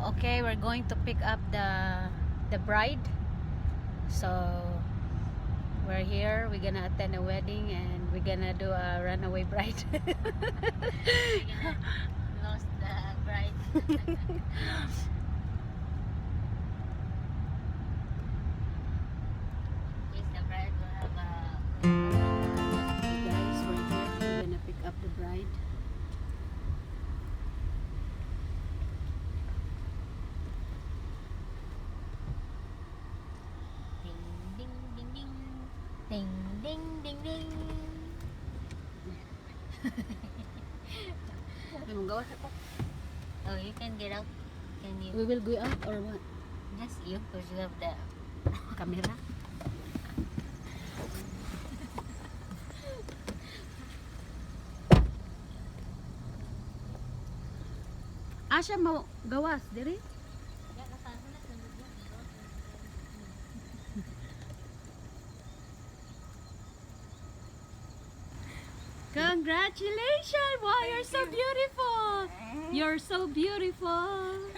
Okay, we're going to pick up the bride. So we're here. We're gonna attend a wedding and we're gonna do a runaway bride. We're gonna lost the bride. Yes, the bride will have a. Okay guys, we're here. We're gonna pick up the bride. Ding ding ding ding ding ding ding ding. Oh, you can get out. Can you? We will go out or what? Yes, you, because you have the. Camera? Asya mo gawas diri? Congratulations! Wow, you're so beautiful! You're so beautiful!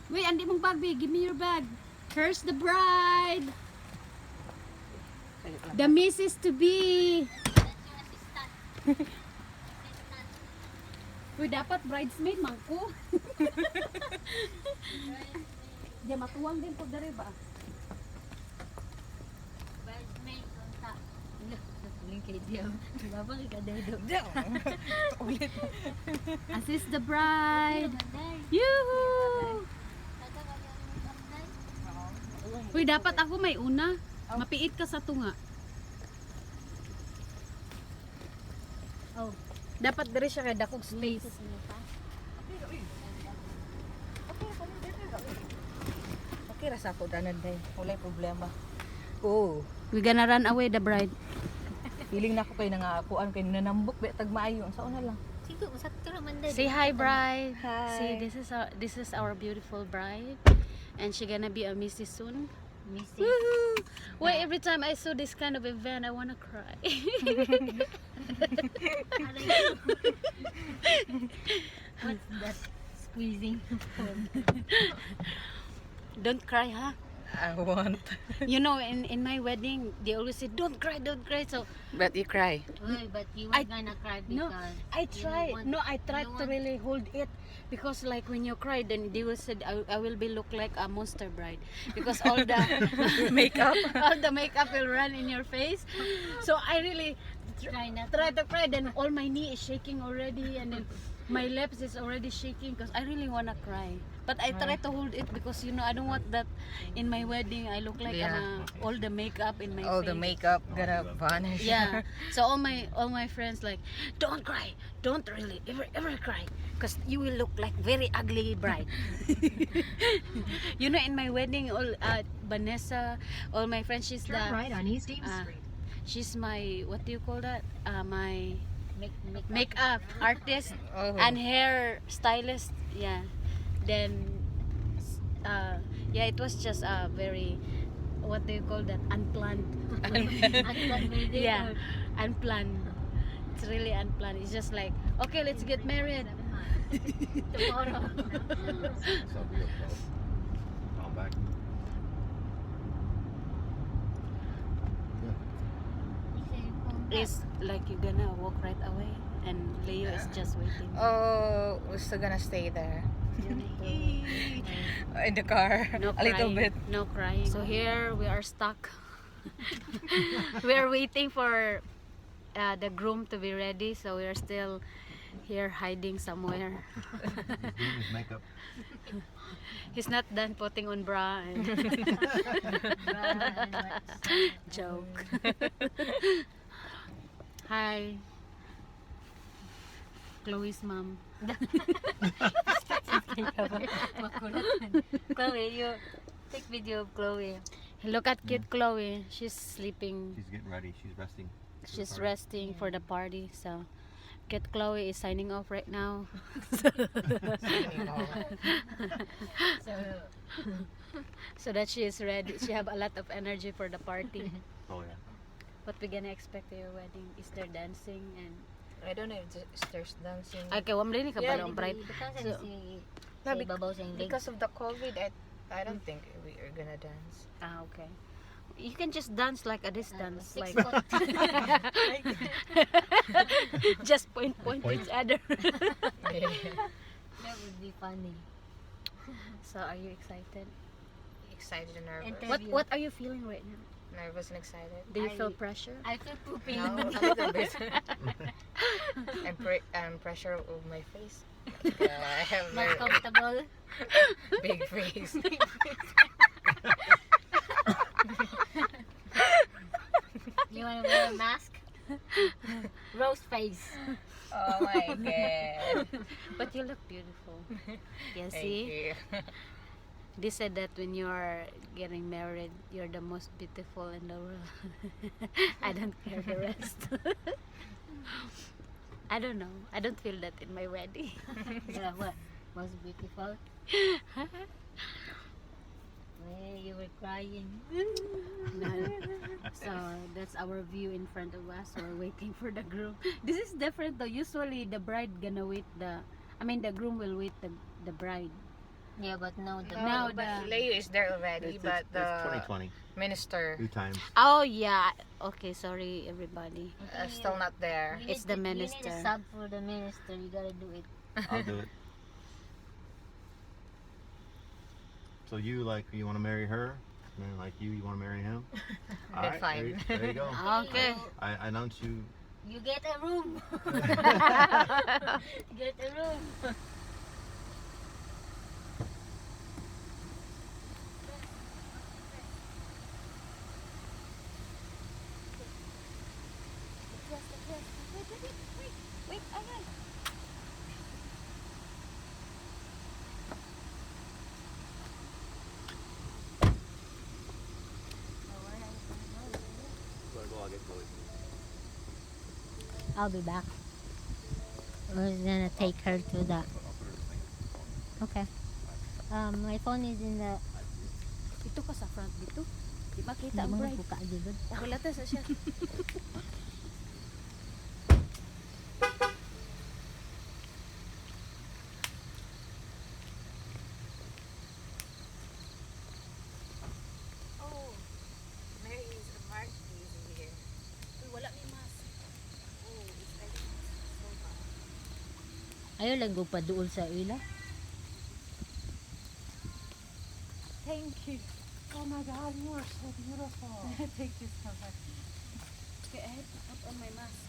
Wait, andi mong bag, babe. Give me your bag. Here's the bride. The Mrs to be. Uy, dapat bridesmaid man ko. Diya matuwang din pag dari ba? Bridesmaid on top. Tuling kay Diyo. Babang ikadado. Ulit. Assist the bride. Yoo-hoo! Uy, dapat ako may una. Mapiit ka sa tunga. Oh, dapat diri siya kay dakog space. Okay ra sa ako danan day. Walay problema. Oh, We gonna run away the bride. feeling na ako kay nangaakuan kay nanambok be tag maayo. Sa una lang. Sige, usakto naman din. Say hi, bride. Hi. See, this is our beautiful bride, and she gonna be a Mrs soon. Mrs. Woohoo! Wait, every time I saw this kind of event, I wanna cry. What's that? Squeezing. Don't cry, huh? I want. You know, in my wedding, they always say, "Don't cry, don't cry." So But you cry. Uy, but you I- were gonna cry no, because I you tried. want- No, I tried you to want- really hold it because, like, when you cry, then they will say, I will be look like a monster bride because all the Makeup. all the makeup will run in your face. So I really Try not try to cry. Then all my knee is shaking already, and then my lips is already shaking because I really wanna cry. But I try to hold it because I don't want that in my wedding. I look like all the makeup in my All face. the makeup gonna vanish. Yeah. So all my friends like, don't cry, don't really ever cry, because you will look like very ugly bride. In my wedding, all Vanessa, all my friends, she's Turn right on East Eames uh, Street. she's my, what do you call that? My make makeup artist Oh. and hair stylist. Yeah. Then yeah, it was just a very, what do you call that, unplanned. Yeah, unplanned. It's really unplanned. It's just like, okay, let's get married tomorrow. So real close. I'm back. It's like you're gonna walk right away and Leo is just waiting. Oh, we're still gonna stay there. In the car. No A little crying, bit. no crying. So here we are stuck. We are waiting for the groom to be ready, so we are still here hiding somewhere. He's doing his makeup. He's not done putting on bra and joke. Hi, Chloe's mom. Chloe, you take video of Chloe. Look at cute Chloe. She's sleeping. She's getting ready. She's resting. She's resting for the party. So, cute Chloe is signing off right now. So that she is ready. She have a lot of energy for the party. Oh yeah. What we gonna expect at your wedding? Is there dancing and I don't know if there's dancing. Ay, kay wamli ni ka Yeah, balong bright. Baka So- sa ibabaw sa leg. Because of the COVID, I don't think we are gonna dance. Ah, okay. You can just dance like a distance, 6 like foot. just point each other. Yeah. That would be funny. So, are you excited? Excited and nervous. Interview. What are you feeling right now? Nervous and excited. Do you feel I- pressure? I feel pooping. No, a little bit. I'm pressure of my face. I have Not very comfortable. big face. You want to wear a mask? Rose face. Oh my god. But you look beautiful. Yeah, Thank see? you. They said that when you're getting married, you're the most beautiful in the world. I don't care the rest. I don't know. I don't feel that in my wedding. Yeah, what? Was beautiful. Well, you were crying. No. So that's our view in front of us. We're waiting for the groom. This is different though. Usually the bride gonna wait the groom will wait the bride. Yeah, but now the Now but the- Leo is there already, but it's the 2020. minister 2 times. Oh yeah. Okay, sorry everybody. still not there. You It's need the to- You need minister. a sub for the minister. You gotta do it. I'll do it. So you want to marry her, and then you want to marry him. All right, Fine. There you go. Okay. I announce you. You get a room. Get a room. I'll be back. We're gonna take her to the. Okay. My phone is in the. Ito ka sa front dito. Di makita Hindi ang mo bride. buka dito. Wala ta sa siya. Oh, Mary is a mark here. Wala may mask. Oh, it's like so bad. Ayaw lang pa duol sa ila. Thank you. Oh my God, you are so beautiful. Thank you so much. Okay, I have to put on my mask.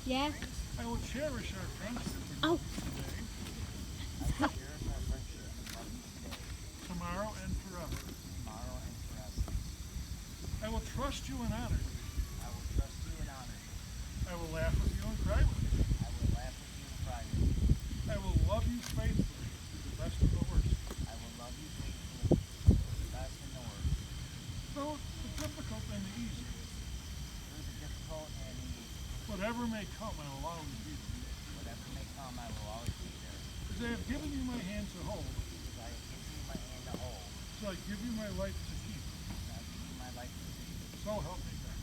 Yeah. I will cherish our friendship Oh. today, tomorrow, and forever. I will trust you and honor you. I will laugh with you and cry with you. I will love you faithfully through the best and the worst. Though the difficult and the easy. Whatever may come, I will always be there. As I have given you my hand to hold, so I give you my life to keep. So help me God.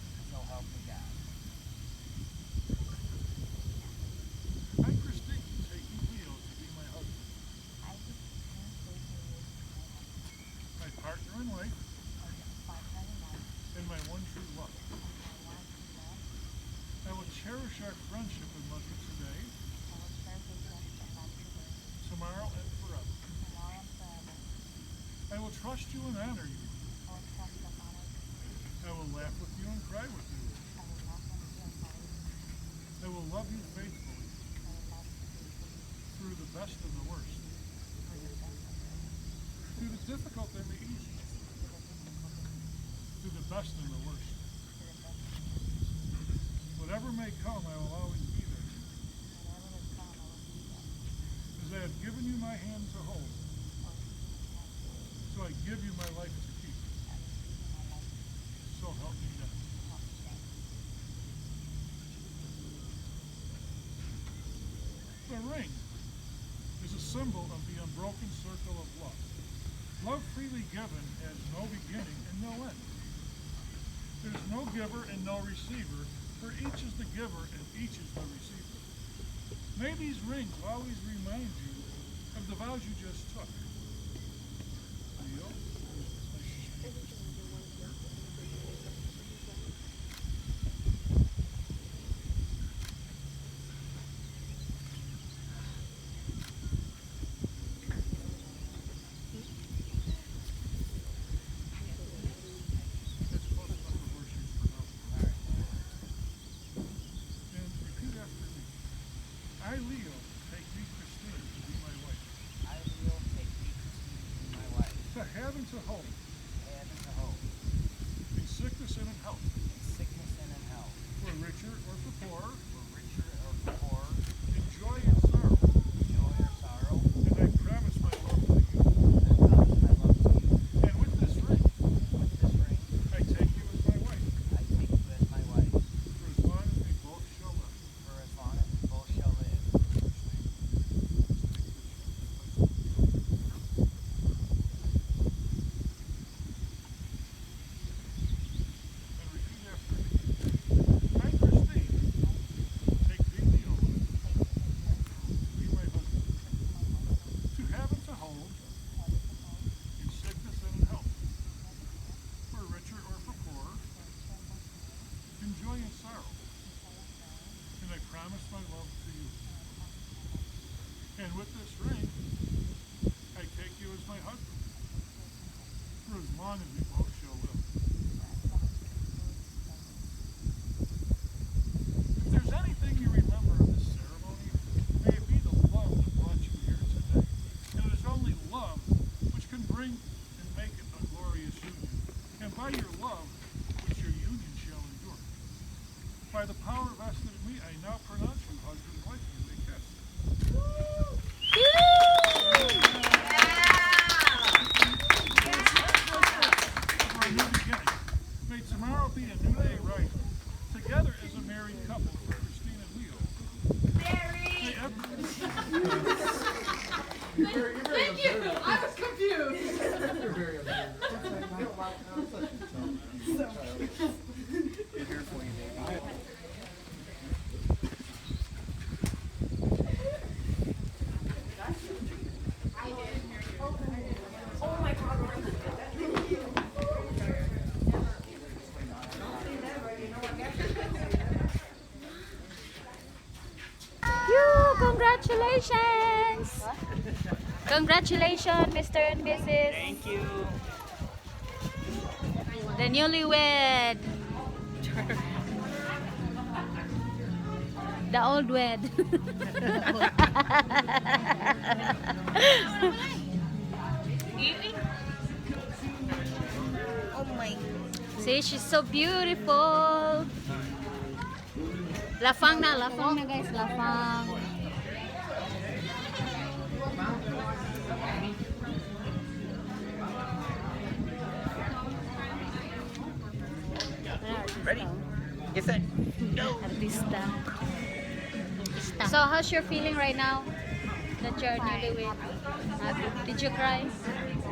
I, Christine, take you, Leo, to be my husband, my partner in life, and my one true love. I will cherish our friendship and love you today, tomorrow, and forever. I will trust you and honor you. I will laugh with you and cry with you. I will love you faithfully through the best and the worst, through the difficult and the easy, through the best and the worst. Whatever may come, I will always be there. As I have given you my hand to hold, so I give you my life to keep. So help me God. The ring is a symbol of the unbroken circle of love. Love freely given has no beginning and no end. There is no giver and no receiver, for each is the giver and each is the receiver. May these rings always remind you of the vows you just took. Leo, it's close enough to worship for now. And repeat after me. I, Leo, take thee, Christine, to be my wife, to have and to hold, in sickness and in health, for richer or for poorer, in joy and sorrow, and I promise my love to you. And with this ring, I take you as my wife, for as long as we both shall live. And repeat after me. I, Christine, take thee, Leo, to be my husband, to have and to hold, in sickness and in health, for richer or for poorer, in joy and sorrow, and I promise my love to you. And with this ring, I take you as my husband, for as long as we both shall live. If there's anything you remember of this ceremony, may it be the love that brought you here today. And it is only love which can bring and make it a glorious union. And by your love, which your union shall endure. By the power vested in me, I now pronounce you husband and wife, and you may kiss. For a new beginning. May tomorrow be a new day right. Together as a married couple for Christine and Leo. May Thank you. I was confused. Congratulations! Congratulations, Mr. and Mrs. Thank you. The newlywed. The old wed. Oh my. See, she's so beautiful. Lafang na guys, lafang. Ready? Get set. Artista. So, how's your feeling right now that you're newlywed? Did you cry?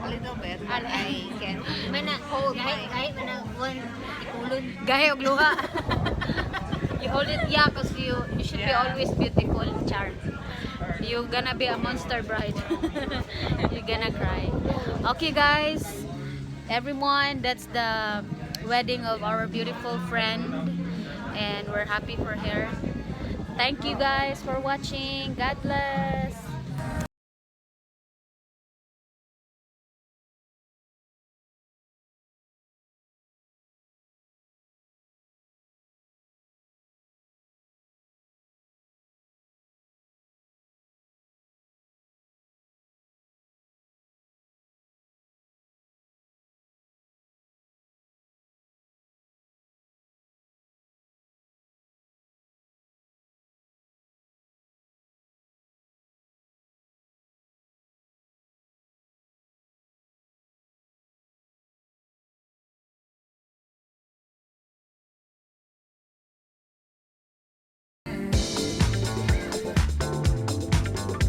A little bit. I can. Mana, kahit mana, one, ikulon. Gahe og luha. You hold it, yeah, cause you should be always beautiful, Char. You're gonna be a monster bride. You're gonna cry. Okay, guys, everyone, that's the wedding of our beautiful friend, and we're happy for her. Thank you guys for watching. God bless.